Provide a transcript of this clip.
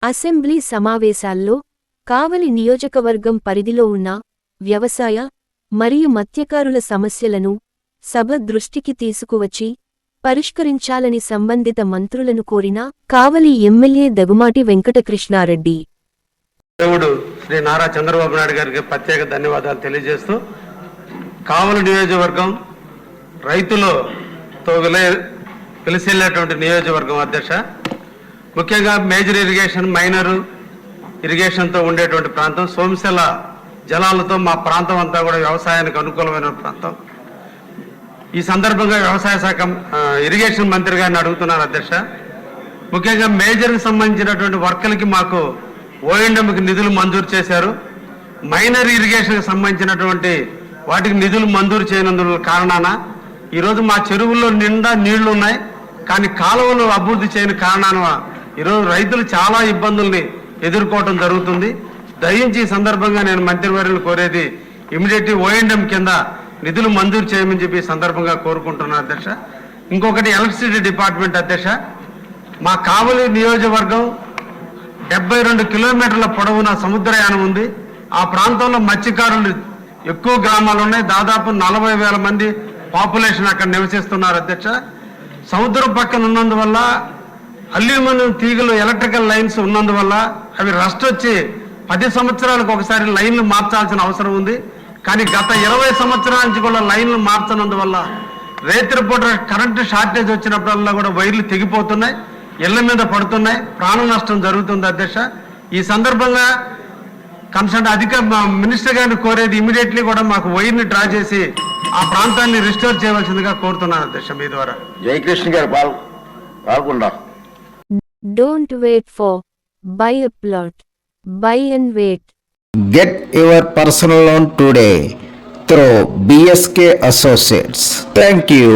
Assembly సమావేశాల్లో కావలి నియోజకవర్గం పరిధిలో ఉన్న వ్యవసాయ మరియు మత్స్యకారుల సమస్యలను సభ దృష్టికి తీసుకువచ్చి పరిష్కరించాలని సంబంధిత మంత్రులను కోరిన కావలి ఎమ్మెల్యే దగుమాటి వెంకటకృష్ణారెడ్డి. దేవుడు శ్రీ నారా చంద్రబాబు నాయుడు గారికి ప్రత్యేక ధన్యవాదాలు తెలియజేస్తూ, కావలి నియోజకవర్గం రైతులతో వెలిసిల్లేటువంటి నియోజకవర్గం అధ్యక్ష. ముఖ్యంగా మేజర్ ఇరిగేషన్, మైనరు ఇరిగేషన్తో ఉండేటువంటి ప్రాంతం, సోమశిల జలాలతో మా ప్రాంతం అంతా కూడా వ్యవసాయానికి అనుకూలమైన ప్రాంతం. ఈ సందర్భంగా వ్యవసాయ శాఖ ఇరిగేషన్ మంత్రి గారిని అడుగుతున్నారు అధ్యక్ష. ముఖ్యంగా మేజర్కి సంబంధించినటువంటి వర్కులకి మాకు ఓఎండ్ఎంకి నిధులు మంజూరు చేశారు. మైనర్ ఇరిగేషన్కి సంబంధించినటువంటి వాటికి నిధులు మంజూరు చేయనందున కారణాన ఈరోజు మా చెరువుల్లో నిండా నీళ్లు ఉన్నాయి, కానీ కాలువలు అభివృద్ధి చేయని కారణాన ఈరోజు రైతులు చాలా ఇబ్బందుల్ని ఎదుర్కోవటం జరుగుతుంది. దయించి ఈ సందర్భంగా నేను మంత్రివర్యులు కోరేది, ఇమీడియట్లీ ఓఎండ్ఎం కింద నిధులు మంజూరు చేయమని చెప్పి ఈ సందర్భంగా కోరుకుంటున్నాను అధ్యక్ష. ఇంకొకటి ఎలక్ట్రిసిటీ డిపార్ట్మెంట్ అధ్యక్ష. మా కావలి నియోజకవర్గం 72 కిలోమీటర్ల పొడవున సముద్రయానం ఉంది. ఆ ప్రాంతంలో మత్స్యకారులు ఎక్కువ గ్రామాలు ఉన్నాయి. దాదాపు 40,000 మంది పాపులేషన్ అక్కడ నివసిస్తున్నారు అధ్యక్ష. సముద్రం పక్కన ఉన్నందువల్ల అల్యూమినియం తీగలు, ఎలక్ట్రికల్ లైన్స్ ఉన్నందువల్ల అవి రస్ట్ వచ్చి 10 సంవత్సరాలకు ఒకసారి లైన్లు మార్చాల్సిన అవసరం ఉంది. కానీ గత 20 సంవత్సరాల నుంచి కూడా లైన్లు మార్చనందువల్ల రేత్రిపూట కరెంటు షార్టేజ్ వచ్చినప్పుడల్లా కూడా వైర్లు తెగిపోతున్నాయి, ఇళ్ల మీద పడుతున్నాయి, ప్రాణ నష్టం జరుగుతుంది అధ్యక్ష. ఈ సందర్భంగా కన్సర్న్ మినిస్టర్ గారిని కోరేది, ఇమీడియట్లీ కూడా మాకు వైర్ని డ్రా చేసి ఆ ప్రాంతాన్ని రిస్టోర్ చేయవలసిందిగా కోరుతున్నాను అధ్యక్ష మీ ద్వారా. జయకృష్ణ గారు పాల్గొంటారు. Don't wait for buy a plot, buy and wait. Get your personal loan today through BSK Associates. Thank you.